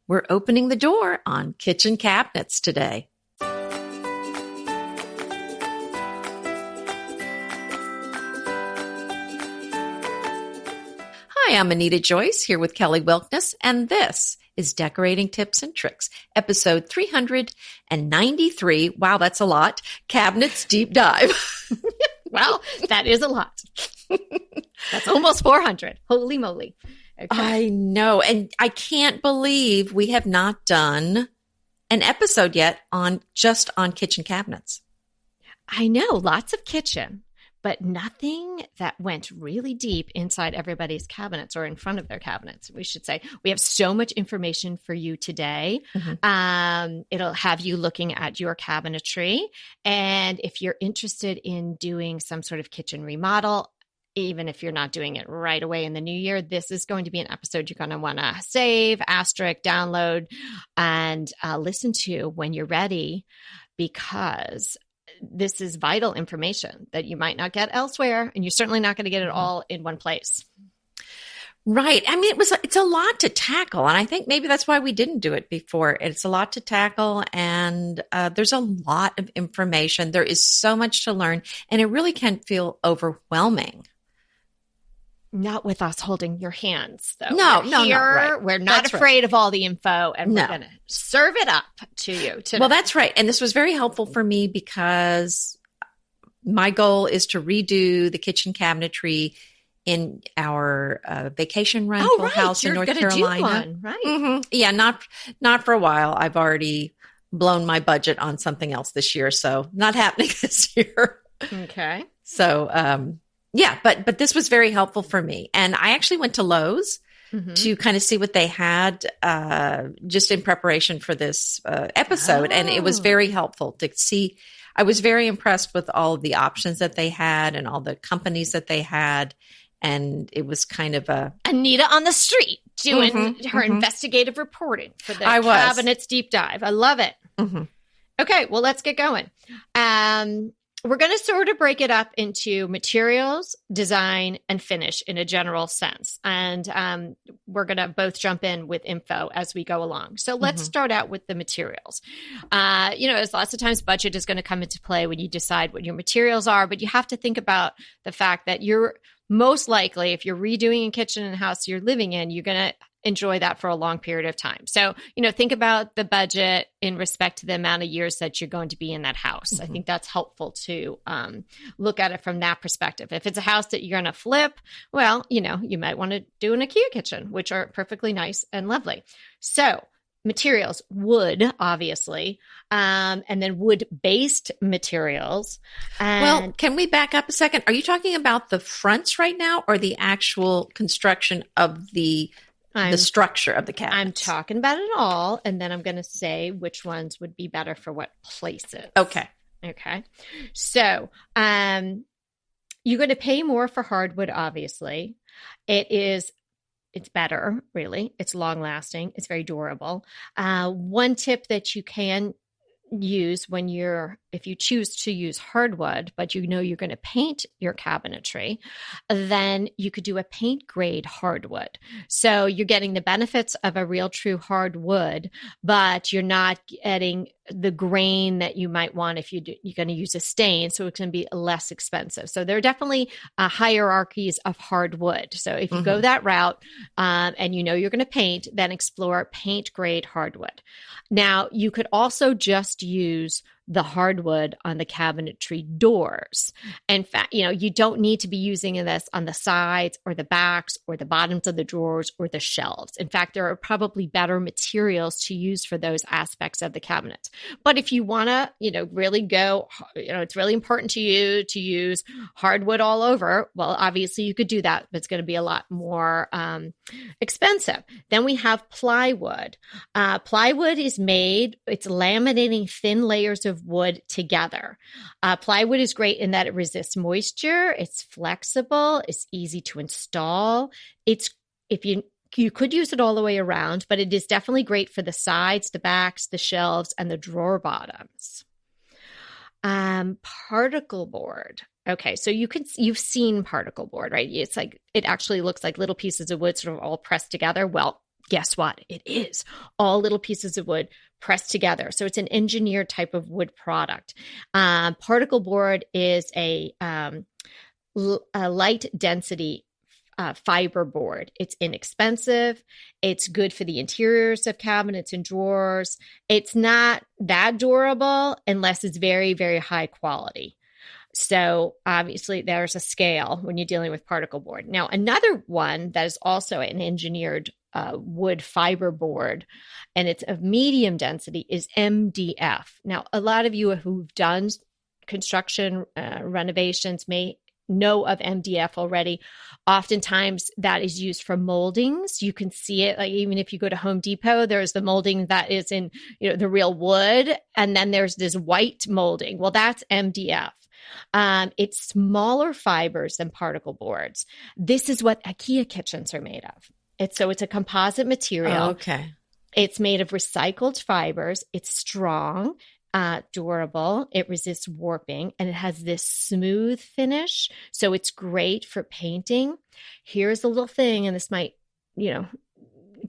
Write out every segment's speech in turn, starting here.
We're opening the door on kitchen cabinets today. Hi, I'm Anita Joyce here with Kelly Wilkness, and this is Decorating Tips and Tricks, episode 393. Wow, that's a lot. Cabinets Deep Dive. Well, that is a lot. That's almost 400. Holy moly. Okay. I know. And I can't believe we have not done an episode yet on kitchen cabinets. I know. Lots of kitchen, but nothing that went really deep inside everybody's cabinets or in front of their cabinets, we should say. We have so much information for you today. Mm-hmm. It'll have you looking at your cabinetry. And if you're interested in doing some sort of kitchen remodel, even if you're not doing it right away in the new year, this is going to be an episode you're going to want to save, asterisk, download, and listen to when you're ready, because this is vital information that you might not get elsewhere, and you're certainly not going to get it all in one place. Right. I mean, it's a lot to tackle, and I think maybe that's why we didn't do it before. It's a lot to tackle, and there's a lot of information. There is so much to learn, and it really can feel overwhelming. Not with us holding your hands, though. No, right. We're not afraid of all the info, and we're going to serve it up to you today. Well, that's right. And this was very helpful for me because my goal is to redo the kitchen cabinetry in our vacation rental house in North Carolina. Do one, right? Mm-hmm. Yeah, not for a while. I've already blown my budget on something else this year, so not happening this year. Okay. So, yeah, but this was very helpful for me. And I actually went to Lowe's to kind of see what they had just in preparation for this episode. And it was very helpful to see. I was very impressed with all of the options that they had and all the companies that they had. And it was kind of Anita on the street doing her investigative reporting for the Cabinets Deep Dive. I love it. Mm-hmm. Okay, well, let's get going. We're going to sort of break it up into materials, design, and finish in a general sense. And we're going to both jump in with info as we go along. So let's start out with the materials. There's lots of times budget is going to come into play when you decide what your materials are, but you have to think about the fact that you're most likely, if you're redoing a kitchen and house you're living in, you're going to enjoy that for a long period of time. So, think about the budget in respect to the amount of years that you're going to be in that house. I think that's helpful to look at it from that perspective. If it's a house that you're going to flip, well, you might want to do an IKEA kitchen, which are perfectly nice and lovely. So materials, wood, obviously, and then wood-based materials. Well, can we back up a second? Are you talking about the fronts right now or the actual construction of the structure of the cabinet? I'm talking about it all, and then I'm going to say which ones would be better for what places. Okay. So you're going to pay more for hardwood, obviously. It's better, really. It's long-lasting. It's very durable. One tip that you can use if you choose to use hardwood, but you're going to paint your cabinetry, then you could do a paint grade hardwood. So you're getting the benefits of a real true hardwood, but you're not getting the grain that you might want if you're going to use a stain. So it's going to be less expensive. So there are definitely hierarchies of hardwood. So if you go that route and you're going to paint, then explore paint grade hardwood. Now, you could also just use the hardwood on the cabinetry doors. In fact, you don't need to be using this on the sides or the backs or the bottoms of the drawers or the shelves. In fact, there are probably better materials to use for those aspects of the cabinet. But if you want to, really go, it's really important to you to use hardwood all over. Well, obviously you could do that, but it's going to be a lot more expensive. Then we have plywood. Plywood is it's laminating thin layers of wood together. Plywood is great in that it resists moisture. It's flexible. It's easy to install. You could use it all the way around, but it is definitely great for the sides, the backs, the shelves, and the drawer bottoms. Particle board. Okay, so you've seen particle board, right? It's like, it actually looks like little pieces of wood sort of all pressed together. Well, Guess what? It is all little pieces of wood pressed together. So it's an engineered type of wood product. Particle board is a light density fiber board. It's inexpensive. It's good for the interiors of cabinets and drawers. It's not that durable unless it's very, very high quality. So obviously there's a scale when you're dealing with particle board. Now, another one that is also an engineered wood fiber board, and it's of medium density, is MDF. Now, a lot of you who've done construction renovations may know of MDF already. Oftentimes that is used for moldings. You can see it, like even if you go to Home Depot, there's the molding that is in, the real wood, and then there's this white molding. Well, that's MDF. It's smaller fibers than particle boards. This is what IKEA kitchens are made of. It's a composite material. Oh, okay. It's made of recycled fibers. It's strong, durable. It resists warping, and it has this smooth finish. So it's great for painting. Here's a little thing, and this might,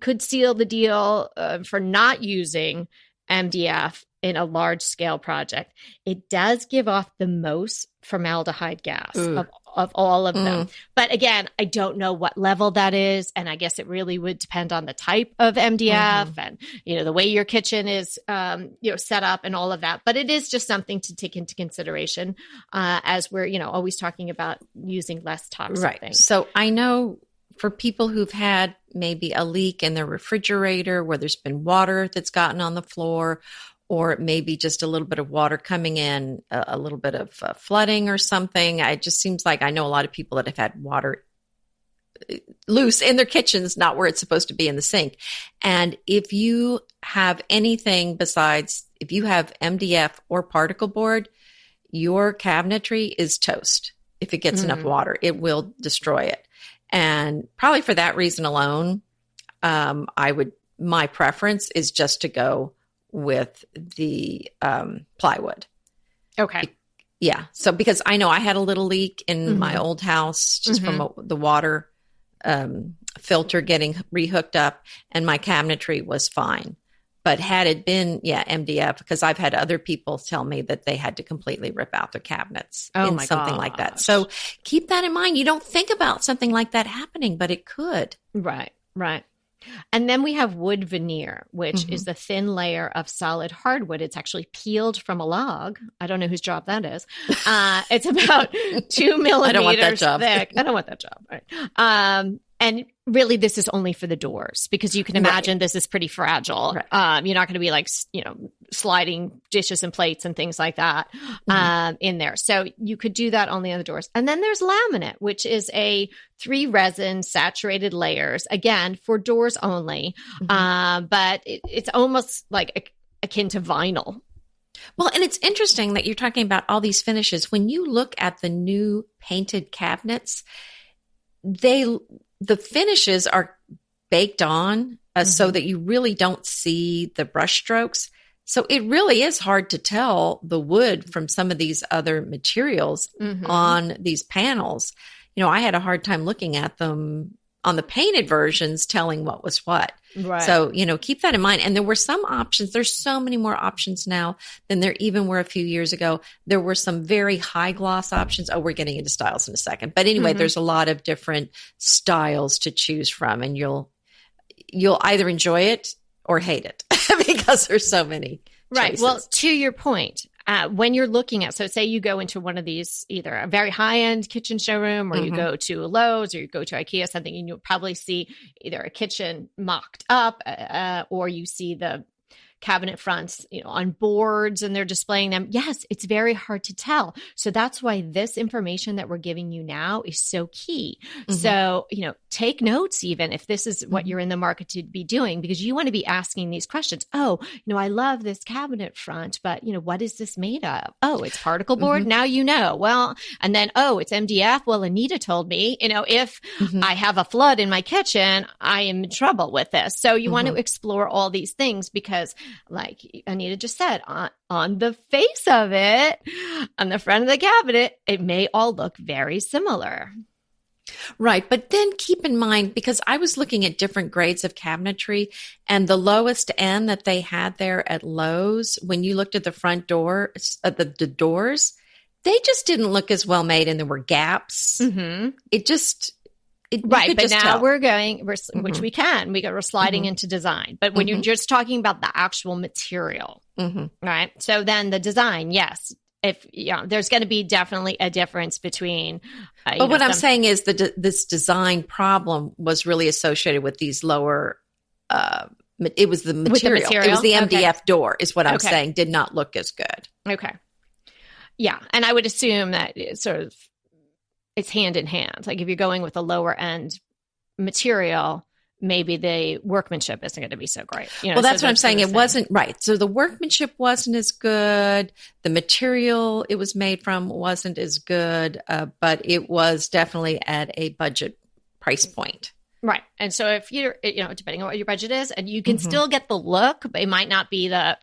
could seal the deal for not using MDF in a large scale project. It does give off the most formaldehyde gas of all of them. But again, I don't know what level that is. And I guess it really would depend on the type of MDF and, the way your kitchen is, set up and all of that. But it is just something to take into consideration as we're, always talking about using less toxic things. So I know for people who've had maybe a leak in their refrigerator where there's been water that's gotten on the floor, or maybe just a little bit of water coming in, a little bit of flooding or something. It just seems like I know a lot of people that have had water loose in their kitchens, not where it's supposed to be in the sink. And if you have anything besides, if you have MDF or particle board, your cabinetry is toast. If it gets enough water, it will destroy it. And probably for that reason alone, my preference is just to go with the plywood. Okay. Yeah. So because I know I had a little leak in my old house just from the water filter getting rehooked up, and my cabinetry was fine. But had it been, MDF, because I've had other people tell me that they had to completely rip out their cabinets in something like that. So keep that in mind. You don't think about something like that happening, but it could. Right. And then we have wood veneer, which is the thin layer of solid hardwood. It's actually peeled from a log. I don't know whose job that is. It's about 2 millimeters I don't want that job. thick. I don't want that job. Right. And really, this is only for the doors, because you can imagine this is pretty fragile. Right. You're not going to be like, sliding dishes and plates and things like that in there. So you could do that only on the doors. And then there's laminate, which is a 3 resin saturated layers, again, for doors only. But it's almost like akin to vinyl. Well, and it's interesting that you're talking about all these finishes. When you look at the new painted cabinets, the finishes are baked on so that you really don't see the brush strokes. So it really is hard to tell the wood from some of these other materials on these panels. I had a hard time looking at them on the painted versions, telling what was what. Right. So, keep that in mind. And there were some options. There's so many more options now than there even were a few years ago. There were some very high gloss options. Oh, we're getting into styles in a second. But anyway, there's a lot of different styles to choose from, and you'll either enjoy it or hate it because there's so many Right. choices. Well, to your point, when you're looking at, so say you go into one of these, either a very high-end kitchen showroom, or you go to a Lowe's, or you go to IKEA, something, and you'll probably see either a kitchen mocked up, or you see the cabinet fronts, on boards, and they're displaying them. Yes, it's very hard to tell. So that's why this information that we're giving you now is so key. So, take notes, even if this is what you're in the market to be doing, because you want to be asking these questions. Oh, I love this cabinet front, but what is this made of? Oh, it's particle board. Now well, and then, oh, it's MDF. Well, Anita told me, if I have a flood in my kitchen, I am in trouble with this. So you want to explore all these things, because like Anita just said, on the face of it, on the front of the cabinet, it may all look very similar. Right. But then keep in mind, because I was looking at different grades of cabinetry, and the lowest end that they had there at Lowe's, when you looked at the front door, the doors, they just didn't look as well made, and there were gaps. Mm-hmm. Right. But now tell. we're which we can, we're sliding into design. But when you're just talking about the actual material, right? So then the design, yes. If there's going to be definitely a difference between. But what I'm saying is this design problem was really associated with these lower. It was the material. It was the MDF door, is what I'm saying. Did not look as good. Okay. Yeah, and I would assume that it's hand in hand. Like if you're going with a lower end material, maybe the workmanship isn't going to be so great. Well, that's what I'm saying. It wasn't right. So the workmanship wasn't as good. The material it was made from wasn't as good, but it was definitely at a budget price point. Right. And so if you're, depending on what your budget is, and you can still get the look, but it might not be the,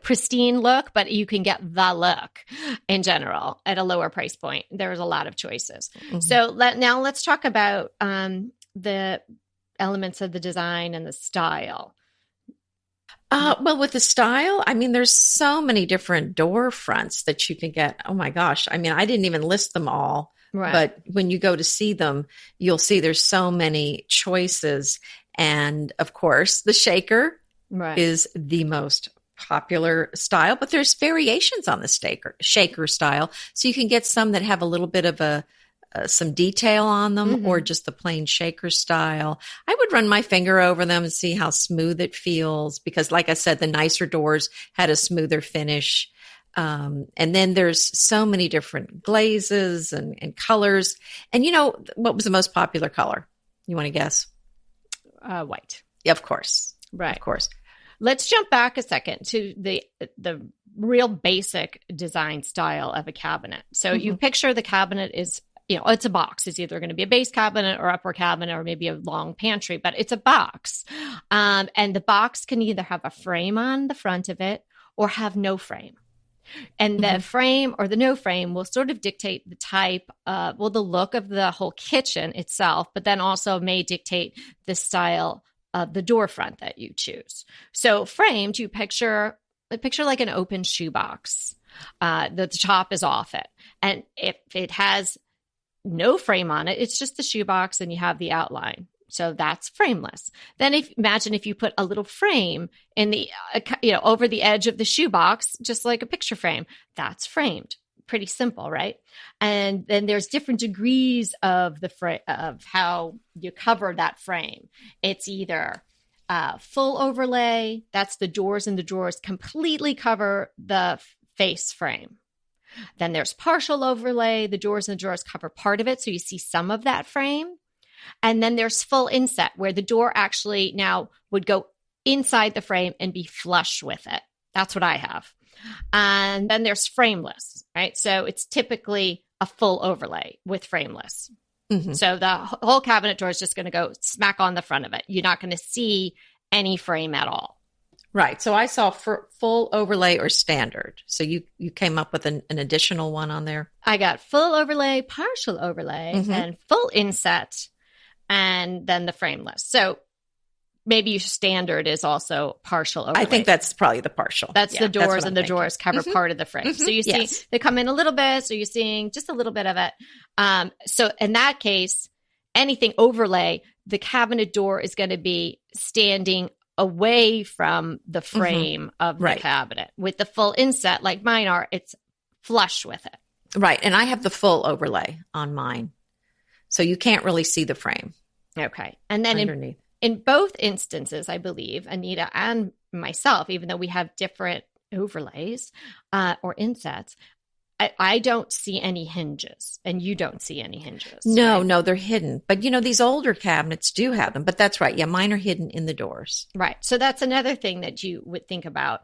pristine look, but you can get the look in general at a lower price point. There's a lot of choices. So now let's talk about the elements of the design and the style. Well, with the style, I mean, there's so many different door fronts that you can get. Oh my gosh. I mean, I didn't even list them all. Right. But when you go to see them, you'll see there's so many choices. And of course, the shaker is the most popular style, but there's variations on the shaker style. So you can get some that have a little bit of some detail on them, or just the plain shaker style. I would run my finger over them and see how smooth it feels, because like I said, the nicer doors had a smoother finish. And then there's so many different glazes and colors. And what was the most popular color? You want to guess? White. Yeah, of course. Right. Of course. Let's jump back a second to the real basic design style of a cabinet. So you picture the cabinet is, it's a box. It's either going to be a base cabinet or upper cabinet or maybe a long pantry, but it's a box. And the box can either have a frame on the front of it or have no frame. And the frame or the no frame will sort of dictate the type of, the look of the whole kitchen itself, but then also may dictate the style of the door front that you choose. So framed, you picture like an open shoebox. The top is off it. And if it has no frame on it, it's just the shoebox and you have the outline. So that's frameless. Then imagine if you put a little frame in the, over the edge of the shoebox, just like a picture frame, that's framed. Pretty simple, right? And then there's different degrees of of how you cover that frame. It's either full overlay, that's the doors and the drawers completely cover the face frame. Then there's partial overlay, the doors and the drawers cover part of it, so you see some of that frame. And then there's full inset, where the door actually now would go inside the frame and be flush with it. That's what I have. And then there's frameless, right? So it's typically a full overlay with frameless. So the whole cabinet door is just going to go smack on the front of it. You're not going to see any frame at all. Right. So I saw full overlay or standard. So you came up with an additional one on there? I got full overlay, partial overlay, and full inset, and then the frameless. So maybe your standard is also partial overlay. I think that's probably the partial. That's the doors, and the drawers cover part of the frame. So you see they come in a little bit, so you're seeing just a little bit of it. So in that case, anything overlay, the cabinet door is going to be standing away from the frame of the cabinet. With the full inset, like mine are, it's flush with it. Right. And I have the full overlay on mine. So you can't really see the frame. Okay. And then underneath. In both instances, I believe, Anita and myself, even though we have different overlays or insets, I don't see any hinges, and you don't see any hinges. No, right? No, they're hidden. But, these older cabinets do have them. But that's right. Yeah, mine are hidden in the doors. Right. So that's another thing that you would think about.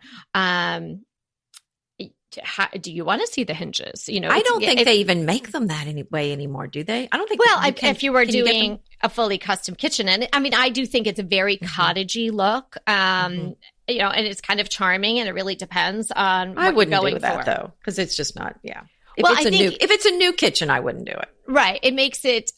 Do you want to see the hinges? I don't think they even make them that way anymore, do they? I don't think. Well, if you were doing a fully custom kitchen, and I mean, I do think it's a very cottagey look. And it's kind of charming, and it really depends on what I wouldn't you're going do that for. though, because it's just not. Yeah. Well, I think if it's a new kitchen, I wouldn't do it. Right. It makes it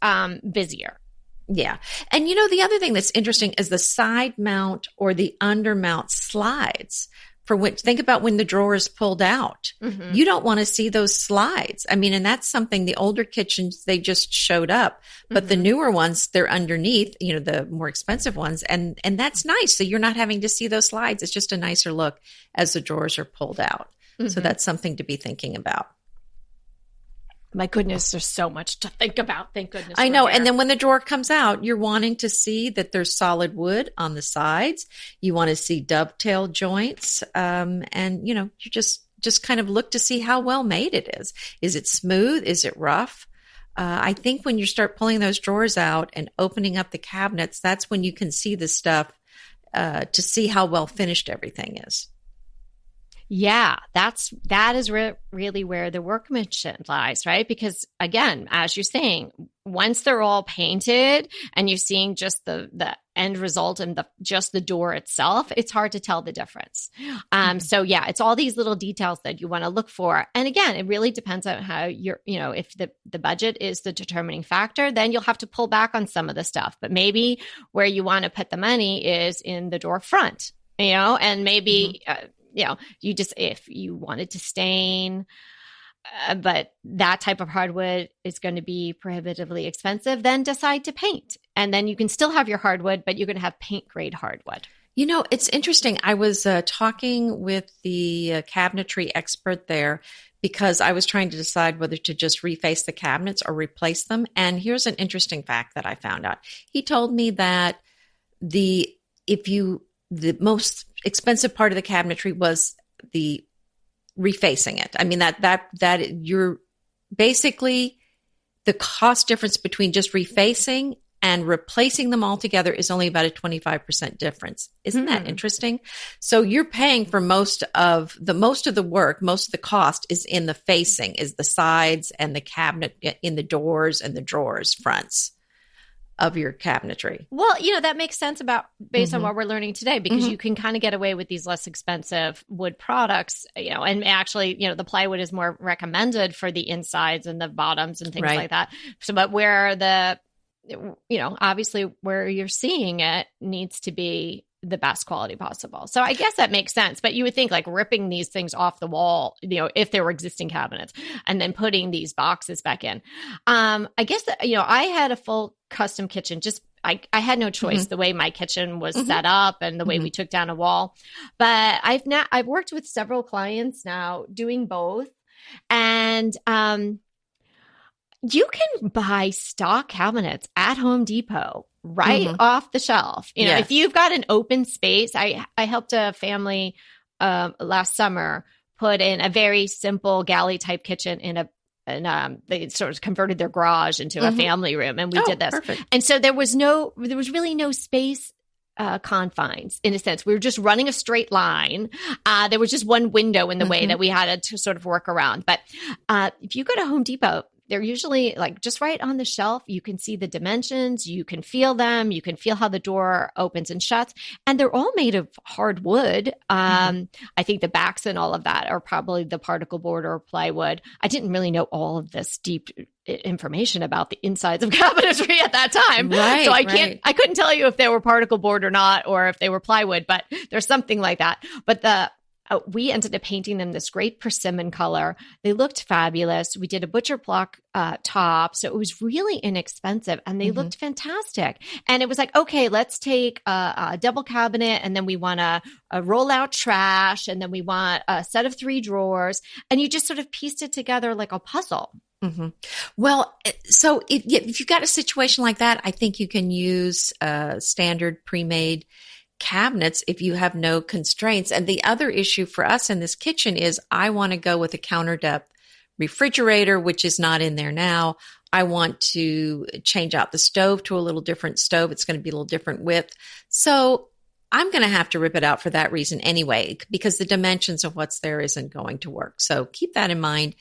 busier. Yeah. And the other thing that's interesting is the side mount or the under mount slides. Think about when the drawer is pulled out. Mm-hmm. You don't want to see those slides. I mean, and that's something the older kitchens, they just showed up, but mm-hmm. the newer ones, they're underneath, the more expensive ones. And that's nice. So you're not having to see those slides. It's just a nicer look as the drawers are pulled out. Mm-hmm. So that's something to be thinking about. My goodness, there's so much to think about. Thank goodness. I know. And then when the drawer comes out, you're wanting to see that there's solid wood on the sides. You want to see dovetail joints. And you just kind of look to see how well made it is. Is it smooth? Is it rough? I think when you start pulling those drawers out and opening up the cabinets, that's when you can see the stuff to see how well finished everything is. Yeah, that is really where the workmanship lies, right? Because again, as you're saying, once they're all painted and you're seeing just the end result and just the door itself, it's hard to tell the difference. So yeah, it's all these little details that you want to look for. And again, it really depends on how if the budget is the determining factor, then you'll have to pull back on some of the stuff. But maybe where you want to put the money is in the door front, and maybe mm-hmm. If you wanted to stain, but that type of hardwood is going to be prohibitively expensive, then decide to paint. And then you can still have your hardwood, but you're going to have paint grade hardwood. It's interesting. I was talking with the cabinetry expert there because I was trying to decide whether to just reface the cabinets or replace them. And here's an interesting fact that I found out. He told me that the most expensive part of the cabinetry was the refacing it. I mean, that you're basically the cost difference between just refacing and replacing them all together is only about a 25% difference. Isn't that interesting? So you're paying for most of the work, most of the cost is in the facing, is the sides and the cabinet in the doors and the drawers fronts of your cabinetry. Well, that makes sense based mm-hmm. on what we're learning today, because mm-hmm. you can kind of get away with these less expensive wood products, and actually, the plywood is more recommended for the insides and the bottoms and things right. like that. So, but where obviously where you're seeing it needs to be the best quality possible. So I guess that makes sense. But you would think like ripping these things off the wall, if there were existing cabinets, and then putting these boxes back in. I guess that, I had a full custom kitchen. Just I had no choice mm-hmm. the way my kitchen was mm-hmm. set up and the way mm-hmm. we took down a wall. But I've worked with several clients now doing both. And you can buy stock cabinets at Home Depot right mm-hmm. off the shelf. Yes. If you've got an open space, I helped a family last summer put in a very simple galley type kitchen and they sort of converted their garage into mm-hmm. a family room, and we did this. Perfect. And so there was really no space confines in a sense. We were just running a straight line. There was just one window in the mm-hmm. way that we had to sort of work around. But if you go to Home Depot, they're usually like just right on the shelf. You can see the dimensions. You can feel them. You can feel how the door opens and shuts. And they're all made of hardwood. Mm-hmm. I think the backs and all of that are probably the particle board or plywood. I didn't really know all of this deep information about the insides of cabinetry at that time. Right, so I couldn't tell you if they were particle board or not, or if they were plywood, but there's something like that. But we ended up painting them this great persimmon color. They looked fabulous. We did a butcher block top. So it was really inexpensive and they mm-hmm. looked fantastic. And it was like, okay, let's take a double cabinet, and then we want a roll out trash, and then we want a set of 3 drawers. And you just sort of pieced it together like a puzzle. Mm-hmm. Well, so if you've got a situation like that, I think you can use standard pre-made cabinets if you have no constraints. And the other issue for us in this kitchen is I want to go with a counter depth refrigerator, which is not in there now. I want to change out the stove to a little different stove. It's going to be a little different width. So I'm going to have to rip it out for that reason anyway, because the dimensions of what's there isn't going to work. So keep that in mind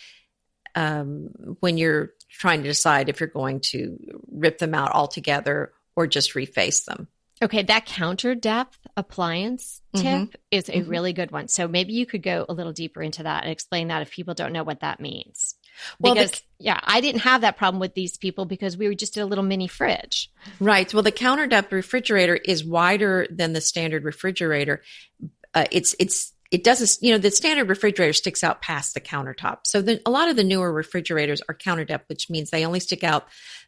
when you're trying to decide if you're going to rip them out altogether or just reface them. Okay, that counter depth appliance tip mm-hmm. is a mm-hmm. really good one. So maybe you could go a little deeper into that and explain that if people don't know what that means. Well, Because, I didn't have that problem with these people because we were just a little mini fridge. right. Well, the counter depth refrigerator is wider than the standard refrigerator. It doesn't, the standard refrigerator sticks out past the countertop. So a lot of the newer refrigerators are counter depth, which means they only stick out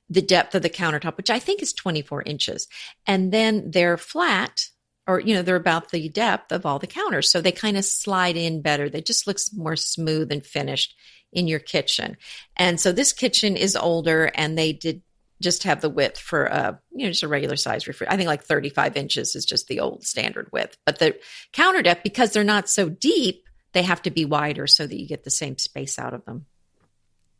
the depth of the countertop, which I think is 24 inches. And then they're flat, or, they're about the depth of all the counters. So they kind of slide in better. They just look more smooth and finished in your kitchen. And so this kitchen is older, and they did just have the width for, just a regular size refrigerator. I think like 35 inches is just the old standard width. But the counter depth, because they're not so deep, they have to be wider so that you get the same space out of them.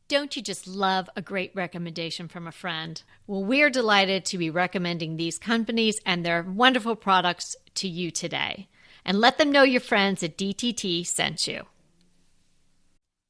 Don't you just love a great recommendation from a friend? Well, we're delighted to be recommending these companies and their wonderful products to you today. And let them know your friends at DTT sent you.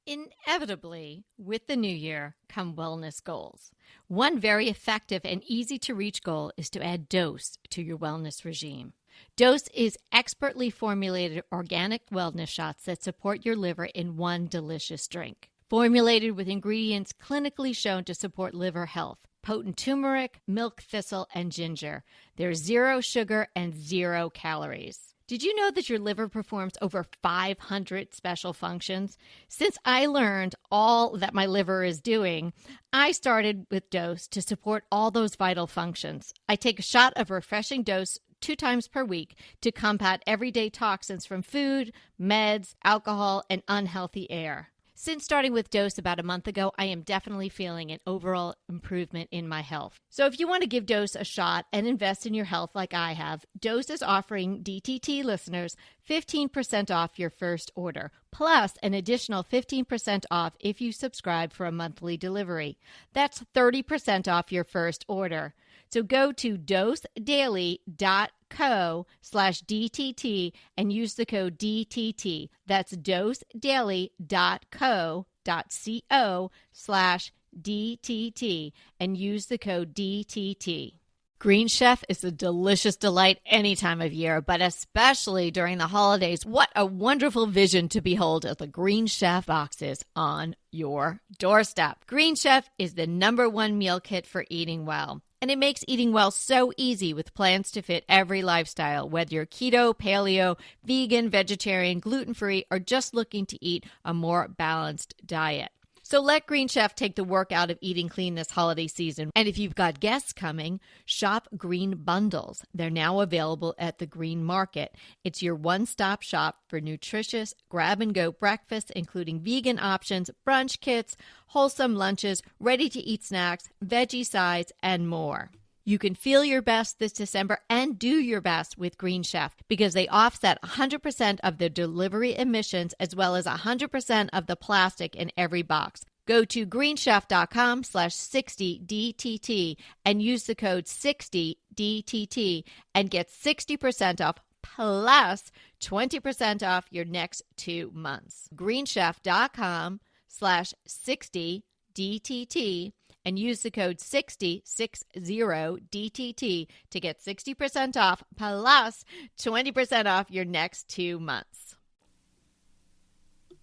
Inevitably, with the new year come wellness goals. One very effective and easy to reach goal is to add Dose to your wellness regime. Dose is expertly formulated organic wellness shots that support your liver in one delicious drink. Formulated with ingredients clinically shown to support liver health, potent turmeric, milk thistle, and ginger. There's 0 sugar and 0 calories. Did you know that your liver performs over 500 special functions? Since I learned all that my liver is doing, I started with Dose to support all those vital functions. I take a shot of refreshing Dose 2 times per week to combat everyday toxins from food, meds, alcohol, and unhealthy air. Since starting with Dose about a month ago, I am definitely feeling an overall improvement in my health. So if you want to give Dose a shot and invest in your health like I have, Dose is offering DTT listeners 15% off your first order, plus an additional 15% off if you subscribe for a monthly delivery. That's 30% off your first order. So go to dosedaily.co/DTT and use the code DTT. That's dosedaily.co.co/DTT and use the code DTT. Green Chef is a delicious delight any time of year, but especially during the holidays. What a wonderful vision to behold as the Green Chef boxes on your doorstep. Green Chef is the #1 meal kit for eating well. And it makes eating well so easy with plans to fit every lifestyle, whether you're keto, paleo, vegan, vegetarian, gluten-free, or just looking to eat a more balanced diet. So let Green Chef take the work out of eating clean this holiday season. And if you've got guests coming, shop Green Bundles. They're now available at the Green Market. It's your one-stop shop for nutritious grab-and-go breakfasts, including vegan options, brunch kits, wholesome lunches, ready-to-eat snacks, veggie sides, and more. You can feel your best this December and do your best with Green Chef because they offset 100% of the delivery emissions as well as 100% of the plastic in every box. Go to greenchef.com/60DTT and use the code 60DTT and get 60% off plus 20% off your next 2 months. greenchef.com/60DTT and use the code 60DTT to get 60% off plus 20% off your next 2 months.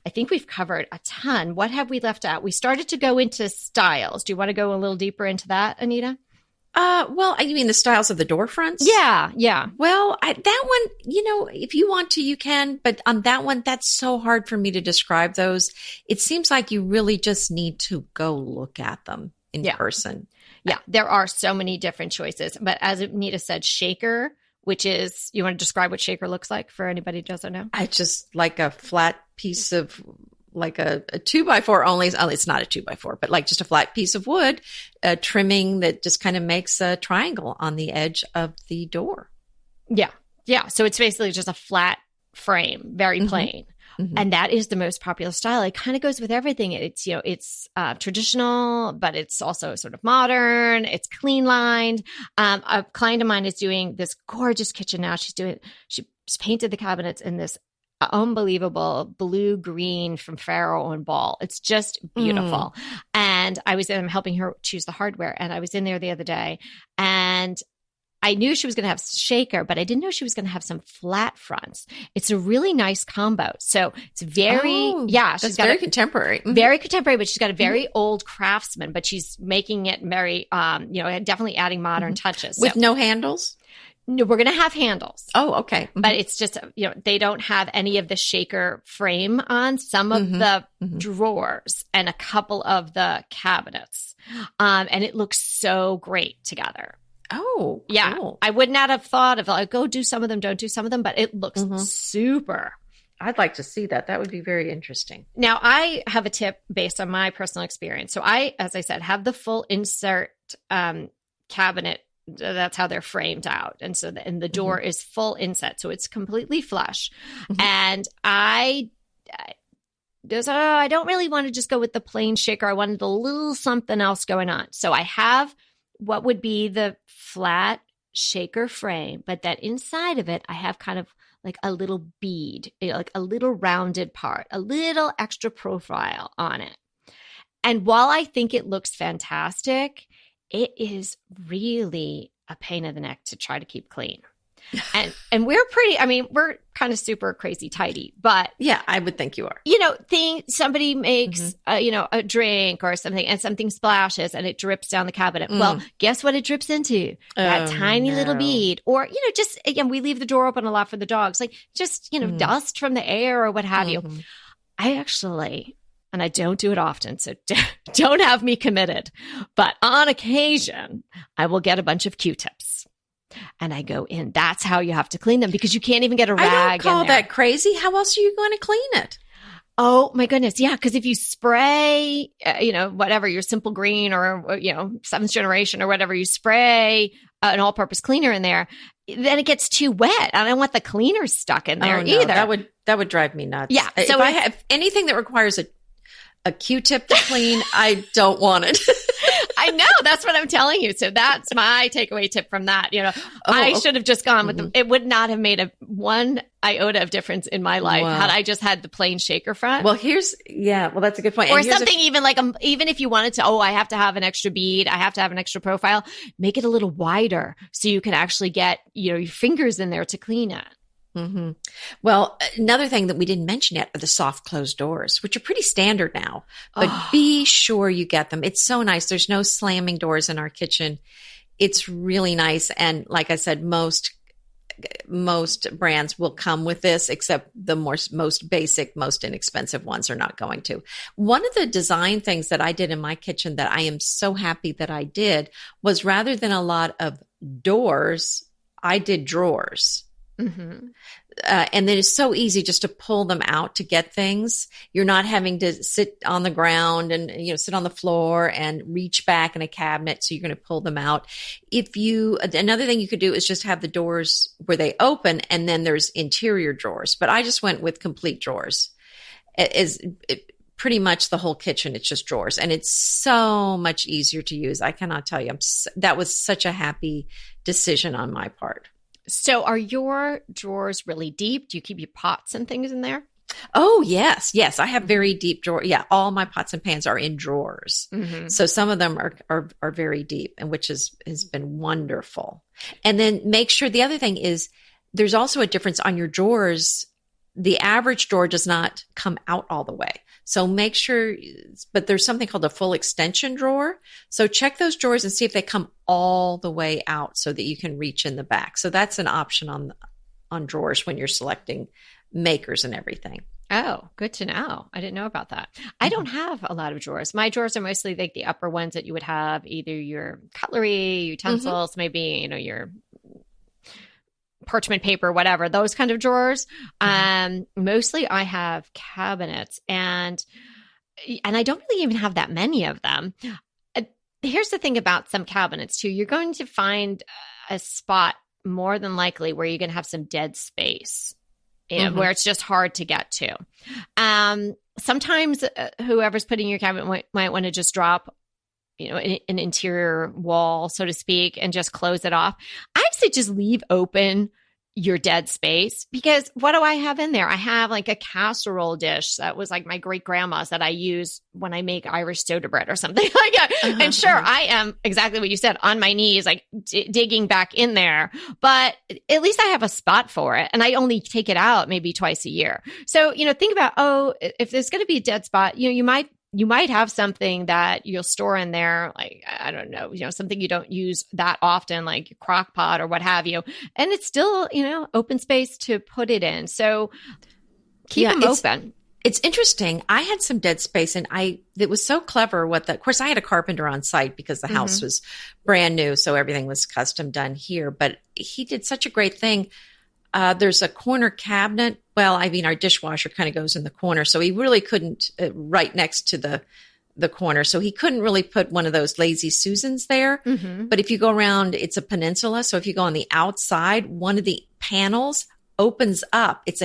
I think we've covered a ton. What have we left out? We started to go into styles. Do you want to go a little deeper into that, Anita? Well, you mean the styles of the door fronts? Yeah. Well, that one, if you want to, you can. But on that one, that's so hard for me to describe those. It seems like you really just need to go look at them in person. Yeah, there are so many different choices. But as Anita said, shaker, which is, you want to describe what shaker looks like for anybody who doesn't know? I just like a flat piece of, like a 2x4 only. Oh, it's not a 2x4, but like just a flat piece of wood, trimming that just kind of makes a triangle on the edge of the door. Yeah. So it's basically just a flat frame, very plain. Mm-hmm. And that is the most popular style. It kind of goes with everything. It's, it's traditional, but it's also sort of modern. It's clean lined. A client of mine is doing this gorgeous kitchen now. She's painted the cabinets in this unbelievable blue green from Farrow and Ball. It's just beautiful. And I'm helping her choose the hardware. And I was in there the other day and I knew she was going to have shaker, but I didn't know she was going to have some flat fronts. It's a really nice combo. So it's very, she's got very contemporary. Very contemporary, but she's got a very old craftsman, but she's making it very, definitely adding modern touches. With no handles? No, we're going to have handles. Oh, okay. But it's just, they don't have any of the shaker frame on some of the drawers and a couple of the cabinets. And it looks so great together. Oh, yeah. Cool. I would not have thought of like, go do some of them, don't do some of them, but it looks super. I'd like to see that. That would be very interesting. Now, I have a tip based on my personal experience. So I, as I said, have the full insert cabinet. That's how they're framed out. And so the door is full inset. So it's completely flush. And I don't really want to just go with the plain shaker. I wanted a little something else going on. So I have what would be the flat shaker frame, but that inside of it, I have kind of like a little bead, like a little rounded part, a little extra profile on it. And while I think it looks fantastic, it is really a pain in the neck to try to keep clean. And we're we're kind of super crazy tidy, but yeah, I would think you are. Somebody makes, a drink or something and something splashes and it drips down the cabinet. Well, guess what it drips into? That tiny little bead. Or, just, again, we leave the door open a lot for the dogs, like just, dust from the air or what have you. I actually, and I don't do it often, so don't have me committed. But on occasion, I will get a bunch of Q-tips and I go in. That's how you have to clean them because you can't even get a rag. I don't call that crazy. How else are you going to clean it? Oh my goodness. Yeah. Because if you spray, whatever, your Simple Green or, seventh generation or whatever, you spray an all-purpose cleaner in there, then it gets too wet. I don't want the cleaner stuck in there either. That would drive me nuts. Yeah. So if I have anything that requires a Q-tip to clean, I don't want it. I know. That's what I'm telling you. So that's my takeaway tip from that. I should have just gone with them. It would not have made one iota of difference in my life had I just had the plain shaker front. Well, that's a good point. Or something even like, even if you wanted to, I have to have an extra bead, I have to have an extra profile, make it a little wider so you can actually get, your fingers in there to clean it. Well, another thing that we didn't mention yet are the soft closed doors, which are pretty standard now, but be sure you get them. It's so nice. There's no slamming doors in our kitchen. It's really nice. And like I said, most brands will come with this, except the most basic, most inexpensive ones are not going to. One of the design things that I did in my kitchen that I am so happy that I did was rather than a lot of doors, I did drawers. And then it's so easy just to pull them out to get things. You're not having to sit on the ground and, sit on the floor and reach back in a cabinet. So you're going to pull them out. Another thing you could do is just have the doors where they open and then there's interior drawers. But I just went with complete drawers. Pretty much the whole kitchen, it's just drawers. And it's so much easier to use. I cannot tell you. That was such a happy decision on my part. So are your drawers really deep? Do you keep your pots and things in there? Oh, yes. Yes. I have very deep drawers. Yeah. All my pots and pans are in drawers. So some of them are very deep, and which has been wonderful. And then make sure the other thing is there's also a difference on your drawers. The average drawer does not come out all the way. So make sure, but there's something called a full extension drawer. So check those drawers and see if they come all the way out so that you can reach in the back. So that's an option on drawers when you're selecting makers and everything. Oh, good to know. I didn't know about that. I don't have a lot of drawers. My drawers are mostly like the upper ones that you would have either your cutlery, utensils, maybe, your parchment paper, whatever, those kind of drawers. Mostly I have cabinets and I don't really even have that many of them. Here's the thing about some cabinets too. You're going to find a spot more than likely where you're going to have some dead space, where it's just hard to get to. Sometimes whoever's putting your cabinet might want to just drop an interior wall, so to speak, and just close it off. I say just leave open your dead space. Because what do I have in there? I have like a casserole dish that was like my great grandma's that I use when I make Irish soda bread or something like that. And sure, I am exactly what you said, on my knees, like digging back in there, but at least I have a spot for it. And I only take it out maybe twice a year. So, think about, if there's going to be a dead spot, you might have something that you'll store in there, like, I don't know, something you don't use that often, like your crock pot or what have you. And it's still, open space to put it in. So keep them open. It's interesting. I had some dead space, and it was so clever of course I had a carpenter on site because the house was brand new. So everything was custom done here, but he did such a great thing. There's a corner cabinet. Well, I mean, our dishwasher kind of goes in the corner, so he really couldn't right next to the corner. So he couldn't really put one of those lazy Susans there. But if you go around, it's a peninsula. So if you go on the outside, one of the panels opens up. It's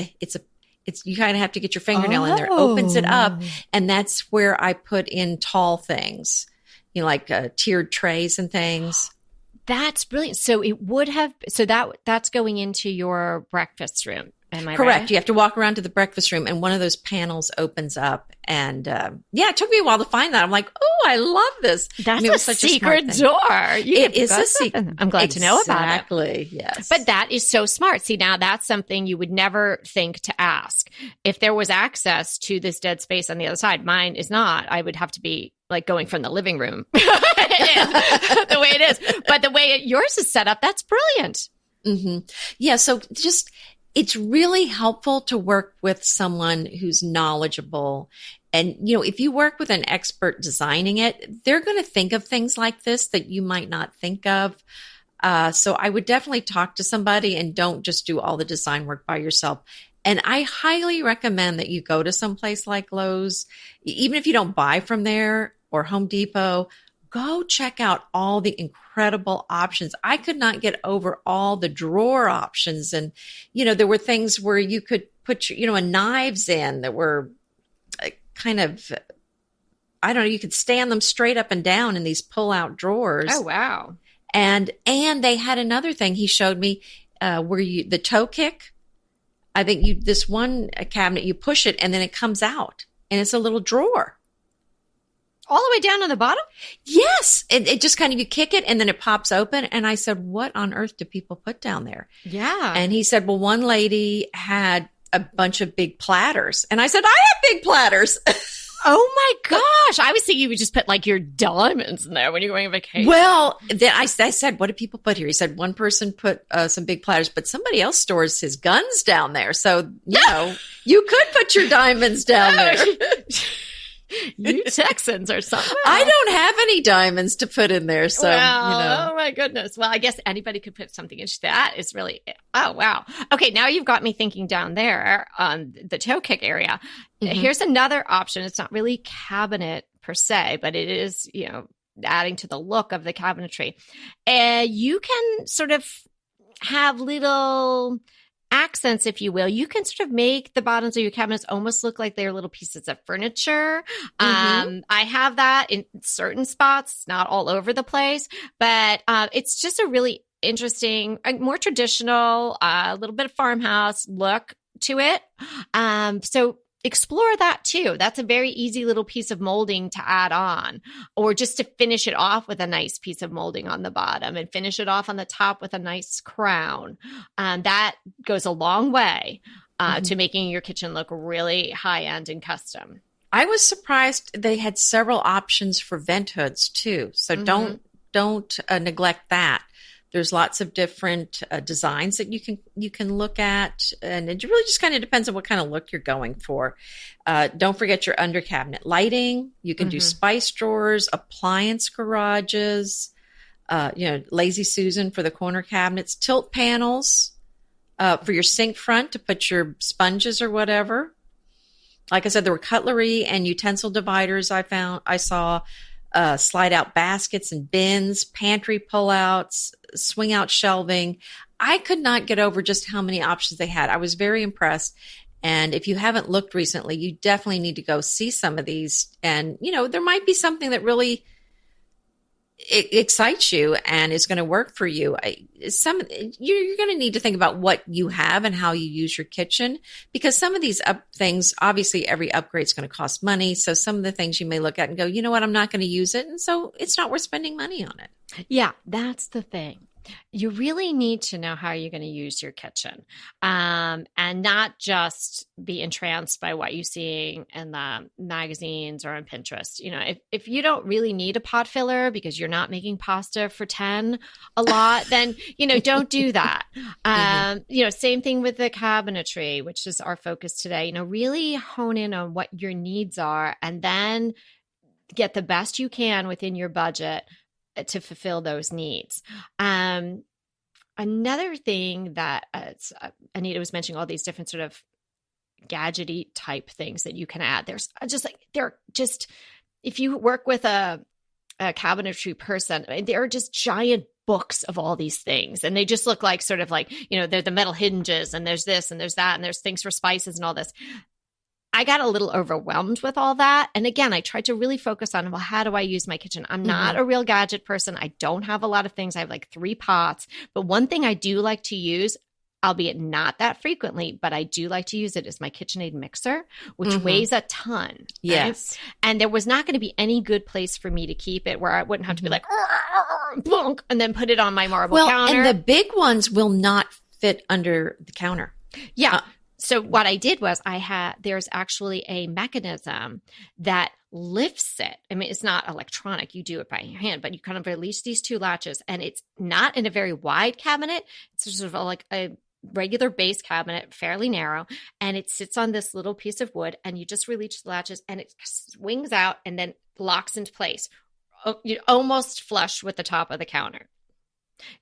you kind of have to get your fingernail in there. It opens it up, and that's where I put in tall things, like tiered trays and things. That's brilliant. So that's going into your breakfast room. Am I correct? Right? You have to walk around to the breakfast room, and one of those panels opens up. And it took me a while to find that. I'm like, oh, I love this. That's a secret door. It is a secret. I'm glad to know about it. Exactly. Yes. But that is so smart. See, now that's something you would never think to ask. If there was access to this dead space on the other side, mine is not. I would have to be like going from the living room the way it is. But the way yours is set up, that's brilliant. Yeah. So it's really helpful to work with someone who's knowledgeable. And, if you work with an expert designing it, they're going to think of things like this that you might not think of. So I would definitely talk to somebody, and don't just do all the design work by yourself. And I highly recommend that you go to some place like Lowe's, even if you don't buy from there, or Home Depot. Go check out all the incredible options. I could not get over all the drawer options. And, there were things where you could put, knives in that were kind of, I don't know, you could stand them straight up and down in these pull-out drawers. Oh, wow. And they had another thing he showed me where the toe kick. I think this one cabinet, you push it and then it comes out, and it's a little drawer. All the way down on the bottom? Yes. It just kind of, you kick it and then it pops open. And I said, what on earth do people put down there? Yeah. And he said, well, one lady had a bunch of big platters. And I said, I have big platters. Oh my gosh. I was thinking you would just put like your diamonds in there when you're going on vacation. Well, then I said, what do people put here? He said, one person put some big platters, but somebody else stores his guns down there. So, you could put your diamonds down there. You Texans or something. I don't have any diamonds to put in there. So, Oh my goodness. Well, I guess anybody could put something in. That is really, oh, wow. Okay. Now you've got me thinking down there on the toe kick area. Here's another option. It's not really cabinet per se, but it is, adding to the look of the cabinetry. You can sort of have little accents, if you will. You can sort of make the bottoms of your cabinets almost look like they're little pieces of furniture. I have that in certain spots, not all over the place, but it's just a really interesting, more traditional, a little bit of farmhouse look to it. So explore that too. That's a very easy little piece of molding to add on, or just to finish it off with a nice piece of molding on the bottom and finish it off on the top with a nice crown. That goes a long way to making your kitchen look really high end and custom. I was surprised they had several options for vent hoods too. So don't neglect that. There's lots of different designs that you can look at, and it really just kind of depends on what kind of look you're going for. Don't forget your under cabinet lighting. You can do spice drawers, appliance garages, Lazy Susan for the corner cabinets, tilt panels for your sink front to put your sponges or whatever. Like I said, there were cutlery and utensil dividers I saw. Slide out baskets and bins, pantry pullouts, swing out shelving. I could not get over just how many options they had. I was very impressed. And if you haven't looked recently, you definitely need to go see some of these. And, there might be something that really it excites you and is going to work for you, you're going to need to think about what you have and how you use your kitchen, because some of these things, obviously every upgrade is going to cost money. So some of the things you may look at and go, you know what, I'm not going to use it. And so it's not worth spending money on it. Yeah, that's the thing. You really need to know how you're going to use your kitchen, and not just be entranced by what you're seeing in the magazines or on Pinterest. You know, if you don't really need a pot filler because you're not making pasta for 10 a lot, then, you know, don't do that. You know, same thing with the cabinetry, which is our focus today. You know, really hone in on what your needs are and then get the best you can within your budget to fulfill those needs. Another thing that Anita was mentioning, all these different sort of gadgety type things that you can add. They're just, if you work with a cabinetry person, I mean, they're just giant books of all these things. And they just look like sort of like, you know, they're the metal hinges and there's this and there's that and there's things for spices and all this. I got a little overwhelmed with all that. And again, I tried to really focus on, well, how do I use my kitchen? I'm not a real gadget person. I don't have a lot of things. I have like 3 pots. But one thing I do like to use, albeit not that frequently, but I do like to use it, is my KitchenAid mixer, which weighs a ton. Right? Yes. And there was not going to be any good place for me to keep it where I wouldn't have to be like, bonk, and then put it on my marble counter. And the big ones will not fit under the counter. Yeah. So what I did was there's actually a mechanism that lifts it. I mean, it's not electronic. You do it by hand, but you kind of release these 2 latches, and it's not in a very wide cabinet. It's sort of like a regular base cabinet, fairly narrow, and it sits on this little piece of wood, and you just release the latches and it swings out and then locks into place, almost flush with the top of the counter.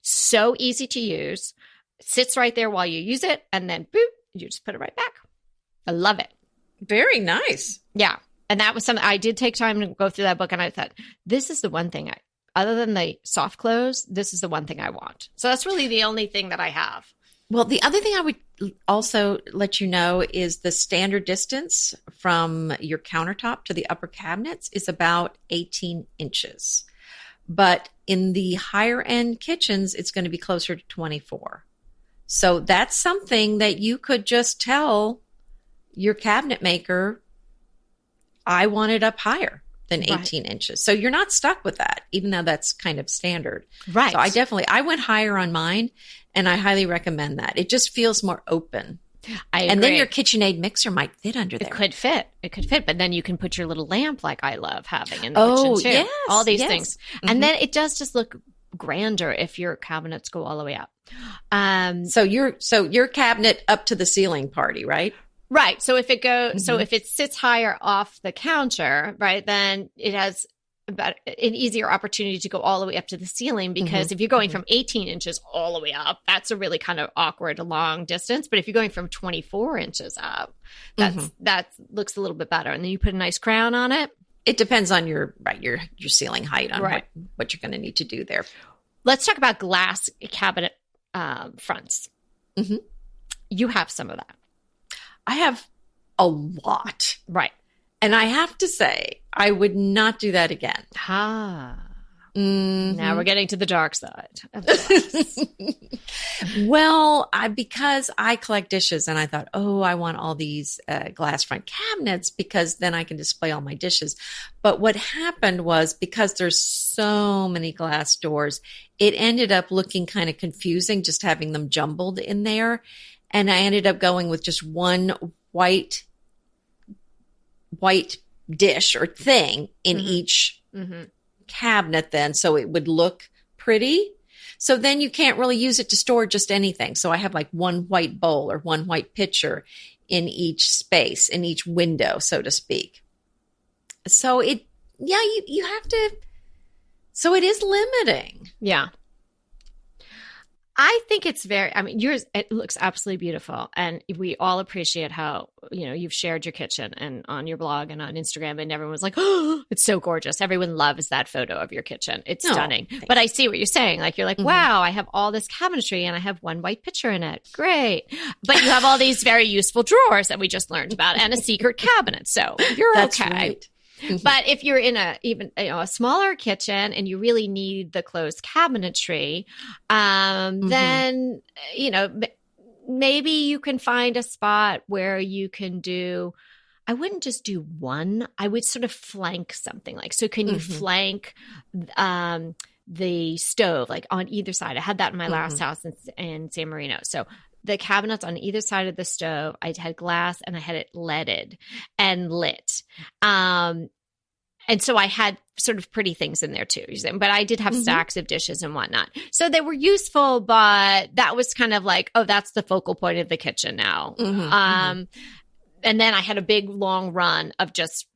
So easy to use. It sits right there while you use it, and then boop, you just put it right back. I love it. Very nice. Yeah. And that was something I did take time to go through that book. And I thought, this is the one thing other than the soft close, this is the one thing I want. So that's really the only thing that I have. Well, the other thing I would also let you know is the standard distance from your countertop to the upper cabinets is about 18 inches. But in the higher end kitchens, it's going to be closer to 24. So that's something that you could just tell your cabinet maker, I want it up higher than 18 inches. So you're not stuck with that, even though that's kind of standard. Right. So I went higher on mine, and I highly recommend that. It just feels more open. I agree. And then your KitchenAid mixer might fit under there. It could fit. But then you can put your little lamp like I love having in the kitchen too. Yes, all these things. And then it does just look grander if your cabinets go all the way up. So your cabinet up to the ceiling party, right? Right. So if it so if it sits higher off the counter, right, then it has about an easier opportunity to go all the way up to the ceiling, because if you're going from 18 inches all the way up, that's a really kind of awkward long distance. But if you're going from 24 inches up, that looks a little bit better. And then you put a nice crown on it. It depends on your ceiling height on what you're going to need to do there. Let's talk about glass cabinet fronts. You have some of that. I have a lot. Right. And I have to say, I would not do that again. Now we're getting to the dark side of glass. Well, because I collect dishes, and I thought, I want all these glass front cabinets because then I can display all my dishes. But what happened was, because there's so many glass doors, it ended up looking kind of confusing, just having them jumbled in there. And I ended up going with just one white dish or thing in each cabinet then, so it would look pretty. So then you can't really use it to store just anything. So I have like one white bowl or one white pitcher in each space, in each window, so to speak. So you have to, so it is limiting. Yeah. I think it's yours, it looks absolutely beautiful. And we all appreciate how, you've shared your kitchen and on your blog and on Instagram, and everyone's like, oh, it's so gorgeous. Everyone loves that photo of your kitchen. It's stunning. But I see what you're saying. Like, you're like, wow, I have all this cabinetry and I have one white pitcher in it. Great. But you have all these very useful drawers that we just learned about and a secret cabinet. So you're That's okay. Right. Mhm. But if you're in a smaller kitchen and you really need the closed cabinetry, then, maybe you can find a spot where you can do, I wouldn't just do one. I would sort of flank something like, so can you flank the stove like on either side? I had that in my last house in San Marino. So the cabinets on either side of the stove, I had glass and I had it leaded and lit. And so I had sort of pretty things in there too. But I did have stacks of dishes and whatnot. So they were useful, but that was kind of like, oh, that's the focal point of the kitchen now. And then I had a big long run of just,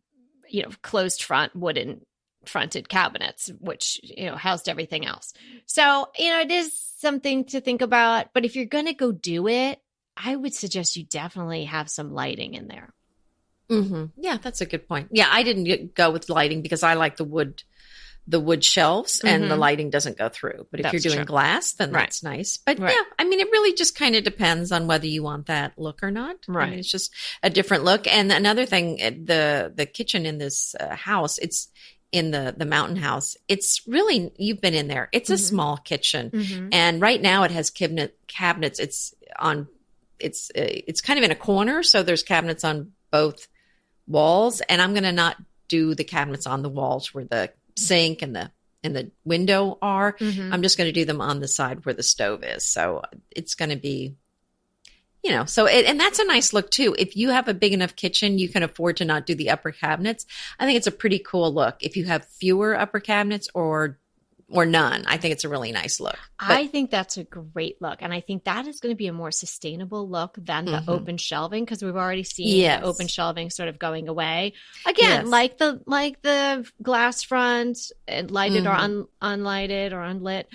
closed front wooden fronted cabinets, which, housed everything else. So, it is something to think about. But if you're going to go do it, I would suggest you definitely have some lighting in there. Yeah, that's a good point. Yeah, I didn't go with lighting because I like the wood shelves and the lighting doesn't go through. But if That's you're doing true. glass, then that's nice. But yeah, I mean, it really just kind of depends on whether you want that look or not. Right. I mean, it's just a different look. And another thing, the kitchen in this house, it's in the mountain house. It's really, you've been in there. It's a small kitchen. And right now it has cabinets. It's kind of in a corner. So there's cabinets on both walls, and I'm going to not do the cabinets on the walls where the sink and the window are. I'm just going to do them on the side where the stove is. So it's going to be, and that's a nice look too. If you have a big enough kitchen, you can afford to not do the upper cabinets. I think it's a pretty cool look. If you have fewer upper cabinets or none, I think it's a really nice look. I think that's a great look. And I think that is going to be a more sustainable look than the open shelving, because we've already seen the open shelving sort of going away. Again, like the glass front, lighted or unlighted or unlit.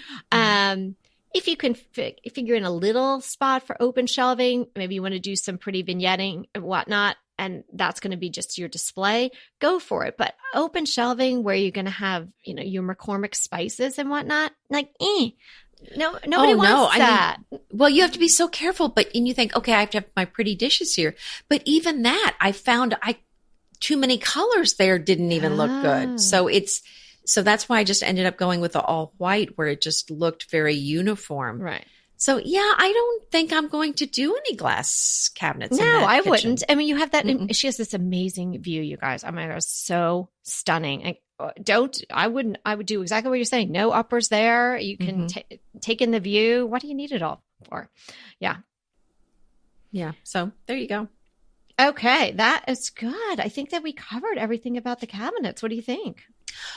If you can figure in a little spot for open shelving, maybe you want to do some pretty vignetting and whatnot, and that's going to be just your display, go for it. But open shelving where you're going to have, your McCormick spices and whatnot, nobody wants that. I mean, well, you have to be so careful, and you think, okay, I have to have my pretty dishes here. But even that, I found too many colors there didn't even look good. So that's why I just ended up going with the all white, where it just looked very uniform. Right. So, yeah, I don't think I'm going to do any glass cabinets. No, I wouldn't. I mean, you have that. She has this amazing view, you guys. I mean, it was so stunning. I would do exactly what you're saying. No uppers there. You can take in the view. What do you need it all for? Yeah. Yeah. So there you go. Okay. That is good. I think that we covered everything about the cabinets. What do you think?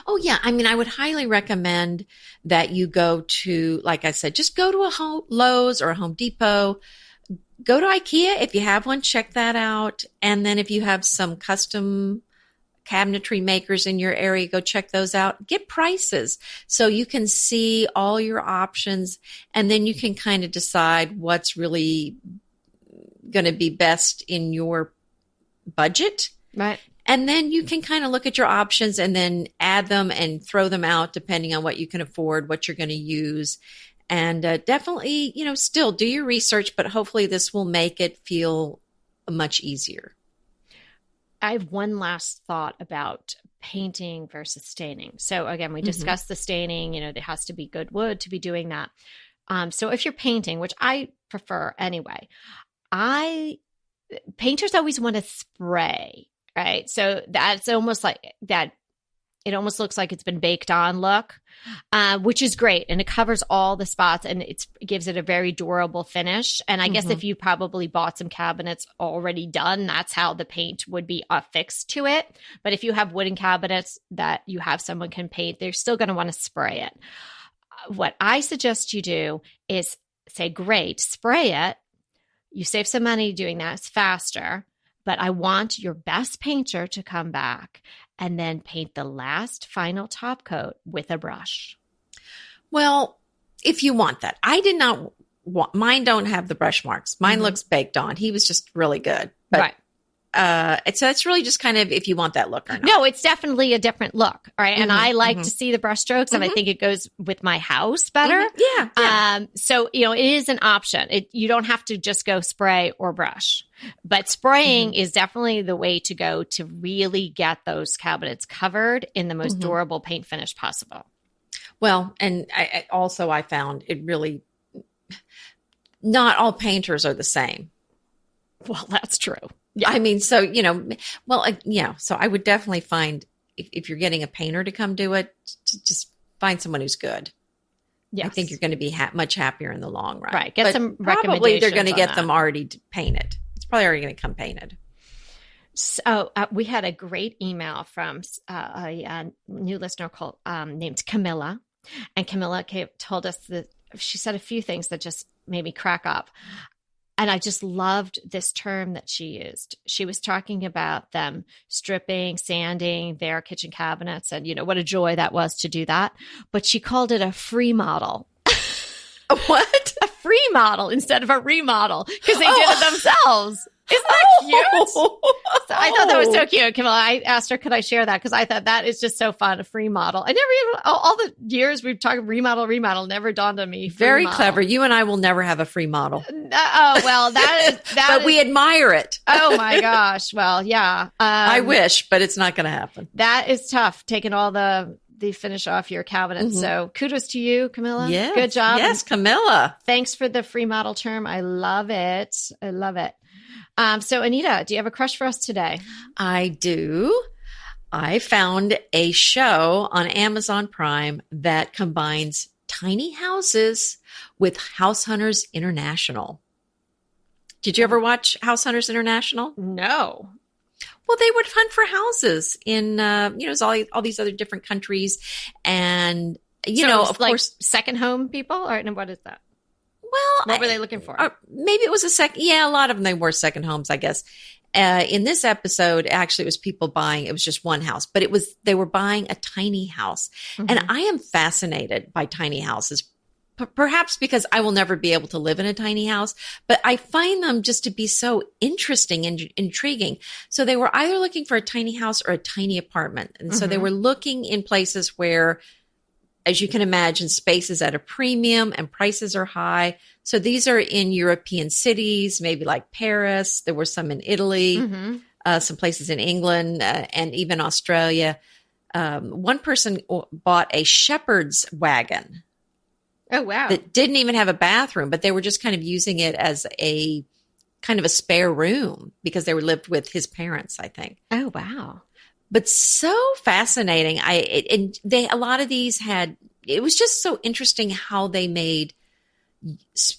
Oh, yeah. I mean, I would highly recommend that you go to, like I said, just go to a Lowe's or a Home Depot. Go to IKEA. If you have one, check that out. And then if you have some custom cabinetry makers in your area, go check those out. Get prices so you can see all your options. And then you can kind of decide what's really going to be best in your budget. Right. And then you can kind of look at your options and then add them and throw them out depending on what you can afford, what you're going to use. And definitely, still do your research, but hopefully this will make it feel much easier. I have one last thought about painting versus staining. So again, we discussed the staining, there has to be good wood to be doing that. So if you're painting, which I prefer anyway, painters always want to spray. Right. So that's almost like that. It almost looks like it's been baked on look, which is great. And it covers all the spots and it gives it a very durable finish. And I guess if you probably bought some cabinets already done, that's how the paint would be affixed to it. But if you have wooden cabinets that you have someone can paint, they're still going to want to spray it. What I suggest you do is say, great, spray it. You save some money doing that. It's faster. But I want your best painter to come back and then paint the last final top coat with a brush. Well, if you want that. I did not want, mine don't have the brush marks. Mine looks baked on. He was just really good. But So it's really just kind of if you want that look or not. No, it's definitely a different look. All right. And I like to see the brush strokes, and I think it goes with my house better. Yeah. So, it is an option. You don't have to just go spray or brush, but spraying is definitely the way to go to really get those cabinets covered in the most durable paint finish possible. Well, and I found it really, not all painters are the same. Well, that's true. Yeah. I mean, so, so I would definitely find if you're getting a painter to come do it, just find someone who's good. Yes. I think you're going to be much happier in the long run. Right. Get some recommendations. Probably they're going to get them already painted. It's probably already going to come painted. So we had a great email from a new listener named Camilla. And Camilla told us that she said a few things that just made me crack up. And I just loved this term that she used. She was talking about them stripping, sanding their kitchen cabinets, and what a joy that was to do that. But she called it a free model. A what? A free model instead of a remodel, because they did it themselves. Isn't that cute? So I thought that was so cute, Camilla. I asked her, could I share that? Because I thought that is just so fun, a free model. I never even, all the years we've talked remodel, never dawned on me. Very clever. You and I will never have a free model. Well, but we admire it. Oh my gosh. Well, yeah. I wish, but it's not going to happen. That is tough, taking all the finish off your cabinet. So kudos to you, Camilla. Yes. Good job. Yes, Camilla. Thanks for the free model term. I love it. I love it. So Anita, do you have a crush for us today? I do. I found a show on Amazon Prime that combines tiny houses with House Hunters International. Did you ever watch House Hunters International? No. Well, they would hunt for houses in, all these other different countries. And, of course. Second home people? Or what is that? Well, what were they looking for? Maybe it was a second. Yeah, a lot of them, they were second homes, I guess. In this episode, actually, it was people buying, it was just one house, but they were buying a tiny house. And I am fascinated by tiny houses, perhaps because I will never be able to live in a tiny house, but I find them just to be so interesting and intriguing. So they were either looking for a tiny house or a tiny apartment. And so they were looking in places where, as you can imagine, space is at a premium and prices are high. So these are in European cities, maybe like Paris. There were some in Italy, some places in England, and even Australia. One person bought a shepherd's wagon. Oh, wow. That didn't even have a bathroom, but they were just kind of using it as a kind of a spare room because they lived with his parents, I think. Oh, wow. But so fascinating. A lot of these it was just so interesting how they made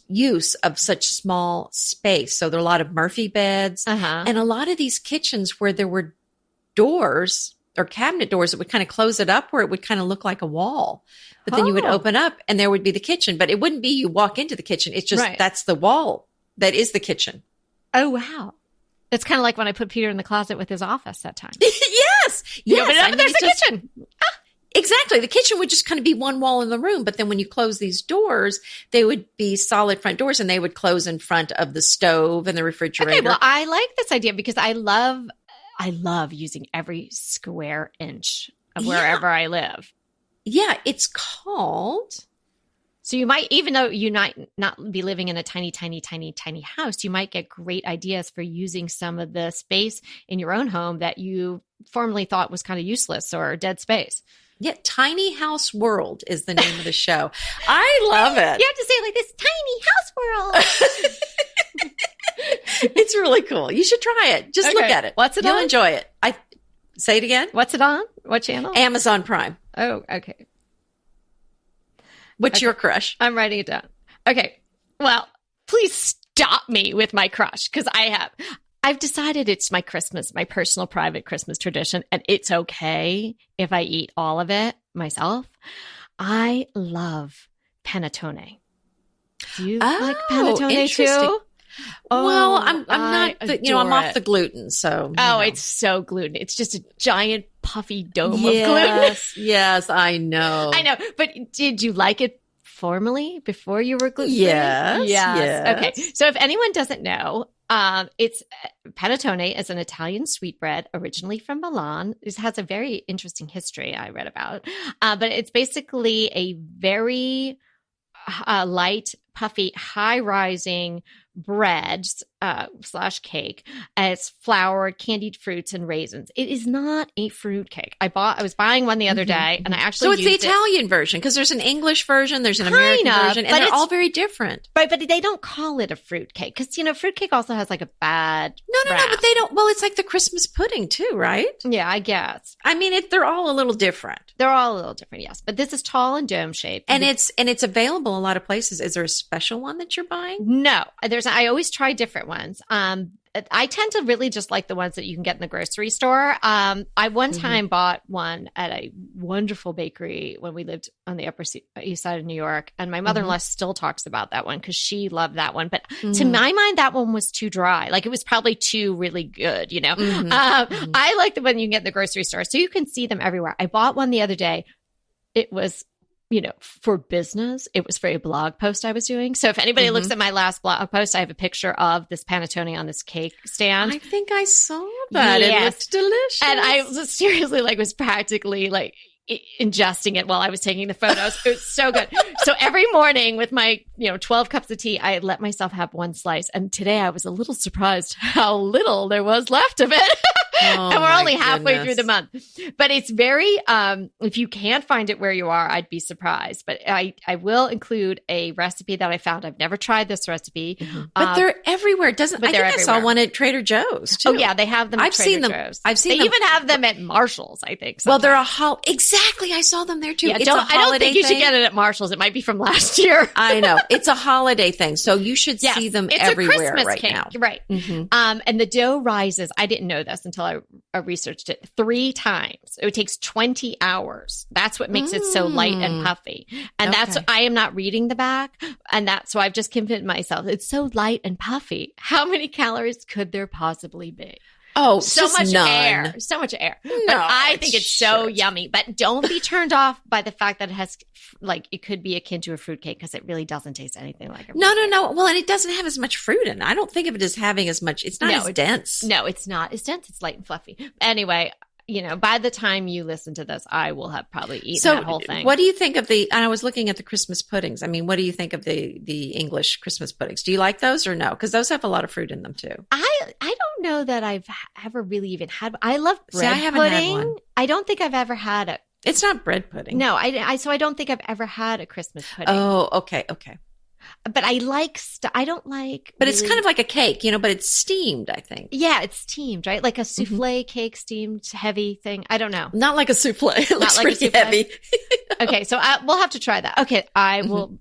use of such small space. So there are a lot of Murphy beds and a lot of these kitchens where there were doors or cabinet doors that would kind of close it up where it would kind of look like a wall. But then you would open up and there would be the kitchen, but it wouldn't be you walk into the kitchen. It's just that's the wall. That is the kitchen. Oh, wow. It's kind of like when I put Peter in the closet with his office that time. Yes. You open it up and there's the kitchen. Exactly. The kitchen would just kind of be one wall in the room. But then when you close these doors, they would be solid front doors and they would close in front of the stove and the refrigerator. Okay, well, I like this idea because I love using every square inch of wherever I live. Yeah, it's called. So you might, even though you might not be living in a tiny, tiny, tiny, tiny house, you might get great ideas for using some of the space in your own home that you formerly thought was kind of useless or dead space. Yeah, Tiny House World is the name of the show. I love it. You have to say it like this, Tiny House World. It's really cool. You should try it. Just look at it. What's it on? You'll enjoy it. Say it again. What's it on? What channel? Amazon Prime. Oh, okay. What's your crush? I'm writing it down. Okay. Well, please stop me with my crush because I've decided it's my personal private Christmas tradition, and it's okay if I eat all of it myself. I love Panettone. Do you like Panettone too? Well, I'm not, I'm off the gluten, so. It's so gluten. It's just a giant puffy dome of gluten. Yes, I know. I know. But did you like it formally before you were gluten-free? Yes. Okay. So if anyone doesn't know, It's Panettone is an Italian sweetbread originally from Milan. It has a very interesting history I read about, but it's basically a very light, puffy, high-rising bread slash cake. It's flour, candied fruits, and raisins. It is not a fruit cake. I was buying one the other day, and I actually so it's the Italian version because there's an English version, there's an American version, and they're all very different. Right, but they don't call it a fruit cake because fruit cake also has like a bad no, but they don't. Well, it's like the Christmas pudding too, right? Yeah, I guess. I mean, they're all a little different. They're all a little different, yes. But this is tall and dome shaped, and it's available a lot of places. Is there a special one that you're buying? No, I always try different ones. I tend to really just like the ones that you can get in the grocery store. I one time bought one at a wonderful bakery when we lived on the Upper East Side of New York. And my mother-in-law still talks about that one because she loved that one. But to my mind, that one was too dry. Like it was probably too really good, I like the one you can get in the grocery store. So you can see them everywhere. I bought one the other day. It was for business. It was for a blog post I was doing. So if anybody looks at my last blog post, I have a picture of this Panettone on this cake stand. I think I saw that. Yes. It looked delicious. And I was seriously was practically ingesting it while I was taking the photos. It was so good. So every morning with my, 12 cups of tea, I let myself have one slice. And today I was a little surprised how little there was left of it. Oh, and we're only halfway through the month. But it's very, if you can't find it where you are, I'd be surprised. But I will include a recipe that I found. I've never tried this recipe. But they're everywhere. I think I saw one at Trader Joe's too. Oh yeah, they have them at Trader Joe's. I've seen them. They even have them at Marshall's, I think. Sometimes. Well, they're exactly. I saw them there too. Yeah, I don't think you should get it at Marshall's. It might be from last year. I know. It's a holiday thing. So you should see them everywhere right cake, now. Right. And the dough rises. I didn't know this until I researched it 3 times. It takes 20 hours. That's what makes it so light and puffy. And I am not reading the back. And so I've just convinced myself it's so light and puffy. How many calories could there possibly be? Oh, so much air. So much air. No, but I think it's so yummy. But don't be turned off by the fact that it has, it could be akin to a fruitcake because it really doesn't taste anything like a fruitcake. No. Well, and it doesn't have as much fruit in it. I don't think of it as having as much. It's not as dense. No, it's not as dense. It's light and fluffy. Anyway, by the time you listen to this, I will have probably eaten that whole thing. What do you think of and I was looking at the Christmas puddings. I mean, what do you think of the English Christmas puddings? Do you like those or no? Because those have a lot of fruit in them too. I don't know that I've ever really even had. I love bread I haven't pudding. Had one. I don't think I've ever had it. It's not bread pudding. No, so I don't think I've ever had a Christmas pudding. Oh, okay. But I I don't like. But it's kind of like a cake, but it's steamed, I think. Yeah, it's steamed, right? Like a souffle cake, steamed, heavy thing. I don't know. Not like a souffle. It looks pretty heavy. Okay, so we'll have to try that. Okay, I will.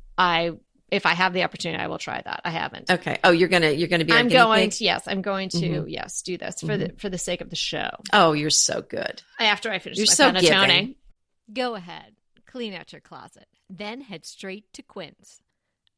If I have the opportunity, I will try that. I haven't. Okay. Oh, you're gonna be. I'm going to. Yes, I'm going to. Yes, do this for the sake of the show. Oh, you're so good. After I finish my Panettone. Giving. Go ahead, clean out your closet, then head straight to Quince.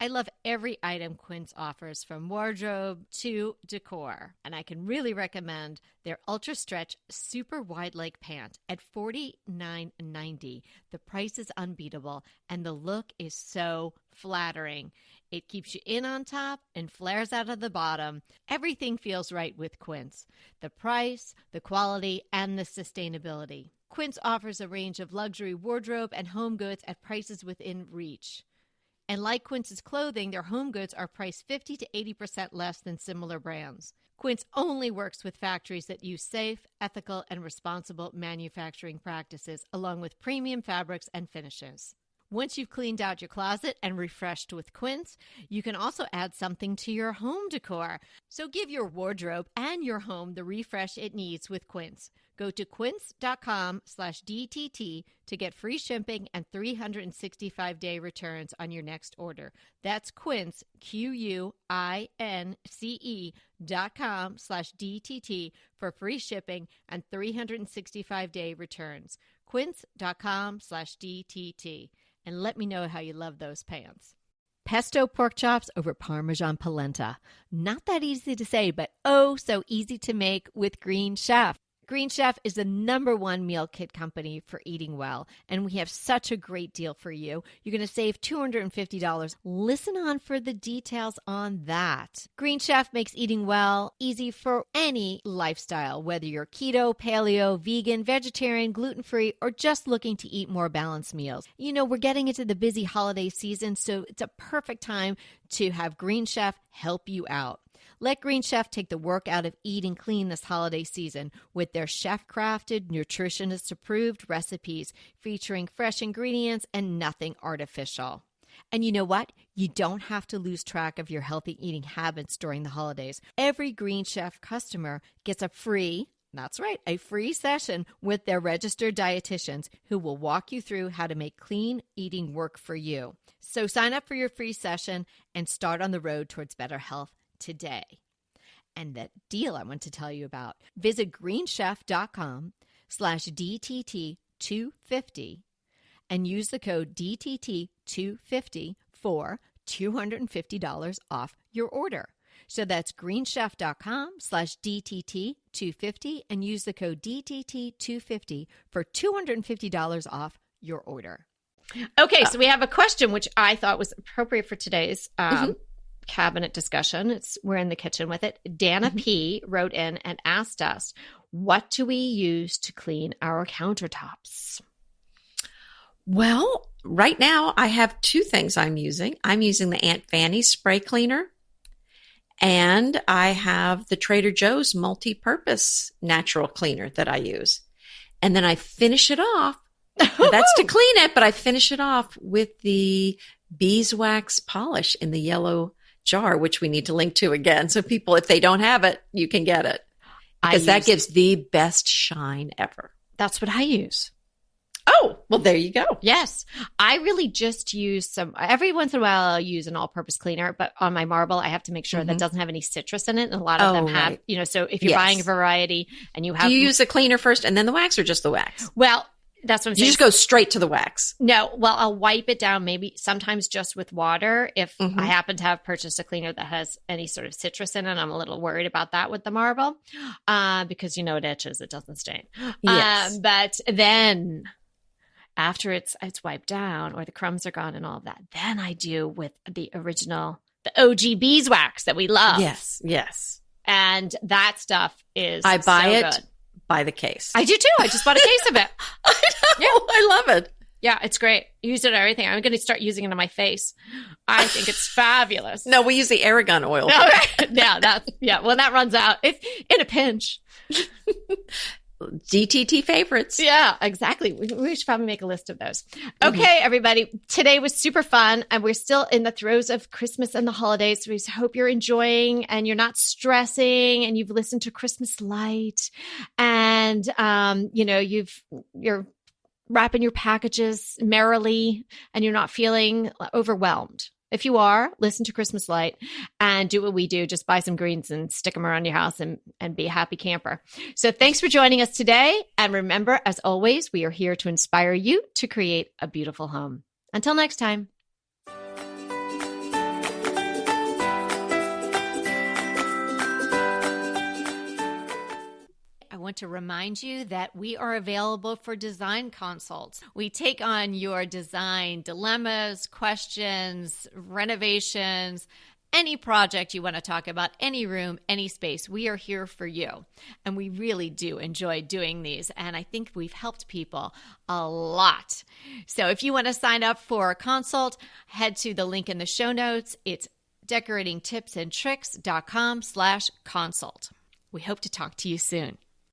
I love every item Quince offers, from wardrobe to decor. And I can really recommend their Ultra Stretch Super Wide Leg Pant at $49.90. The price is unbeatable, and the look is so flattering. It keeps you in on top and flares out of the bottom. Everything feels right with Quince. The price, the quality, and the sustainability. Quince offers a range of luxury wardrobe and home goods at prices within reach. And like Quince's clothing, their home goods are priced 50 to 80% less than similar brands. Quince only works with factories that use safe, ethical, and responsible manufacturing practices, along with premium fabrics and finishes. Once you've cleaned out your closet and refreshed with Quince, you can also add something to your home decor. So give your wardrobe and your home the refresh it needs with Quince. Go to quince.com/DTT to get free shipping and 365-day returns on your next order. That's Quince, QUINCE.com/DTT for free shipping and 365-day returns. Quince.com/DTT. And let me know how you love those pants. Pesto pork chops over Parmesan polenta. Not that easy to say, but oh, so easy to make with Green Chef. Green Chef is the #1 meal kit company for eating well, and we have such a great deal for you. You're going to save $250. Listen on for the details on that. Green Chef makes eating well easy for any lifestyle, whether you're keto, paleo, vegan, vegetarian, gluten-free, or just looking to eat more balanced meals. You know, we're getting into the busy holiday season, so it's a perfect time to have Green Chef help you out. Let Green Chef take the work out of eating clean this holiday season with their chef-crafted, nutritionist-approved recipes featuring fresh ingredients and nothing artificial. And you know what? You don't have to lose track of your healthy eating habits during the holidays. Every Green Chef customer gets a free session with their registered dietitians who will walk you through how to make clean eating work for you. So sign up for your free session and start on the road towards better health today. And that deal I want to tell you about, visit greenchef.com/DTT250 and use the code DTT250 for $250 off your order. So that's greenchef.com/DTT250 and use the code DTT250 for $250 off your order. Okay, so we have a question which I thought was appropriate for today's cabinet discussion. We're in the kitchen with it. Dana P. wrote in and asked us, what do we use to clean our countertops? Well, right now I have two things I'm using. I'm using the Aunt Fanny spray cleaner, and I have the Trader Joe's multi-purpose natural cleaner that I use. And then I finish it off. That's to clean it, but I finish it off with the beeswax polish in the yellow jar, which we need to link to again. So people, if they don't have it, you can get it. Because that gives the best shine ever. That's what I use. Oh, well, there you go. Yes. I really just use every once in a while I'll use an all-purpose cleaner, but on my marble, I have to make sure that doesn't have any citrus in it. And a lot of them have, so if you're buying a variety and you have. Do you use the cleaner first and then the wax, or just the wax? Well, that's what I'm saying. You just go straight to the wax. No, well, I'll wipe it down maybe sometimes just with water. If I happen to have purchased a cleaner that has any sort of citrus in it, I'm a little worried about that with the marble because, it itches, it doesn't stain. Yes. But then after it's wiped down or the crumbs are gone and all of that, then I do with the OG beeswax that we love. Yes, yes. And that stuff is I buy so it good. By the case. I do too. I just bought a case of it. I know. Yeah. I love it. Yeah, it's great. Use it on everything. I'm going to start using it on my face. I think it's fabulous. No, we use the Aragon oil. When that runs out, it's in a pinch. DTT favorites. Yeah, exactly. We should probably make a list of those. Okay, everybody. Today was super fun, and we're still in the throes of Christmas and the holidays. So we hope you're enjoying and you're not stressing, and you've listened to Christmas Light, and you're wrapping your packages merrily, and you're not feeling overwhelmed. If you are, listen to Christmas Light and do what we do. Just buy some greens and stick them around your house and be a happy camper. So thanks for joining us today. And remember, as always, we are here to inspire you to create a beautiful home. Until next time. I want to remind you that we are available for design consults. We take on your design dilemmas, questions, renovations, any project you want to talk about, any room, any space. We are here for you. And we really do enjoy doing these. And I think we've helped people a lot. So if you want to sign up for a consult, head to the link in the show notes. It's decoratingtipsandtricks.com/consult. We hope to talk to you soon.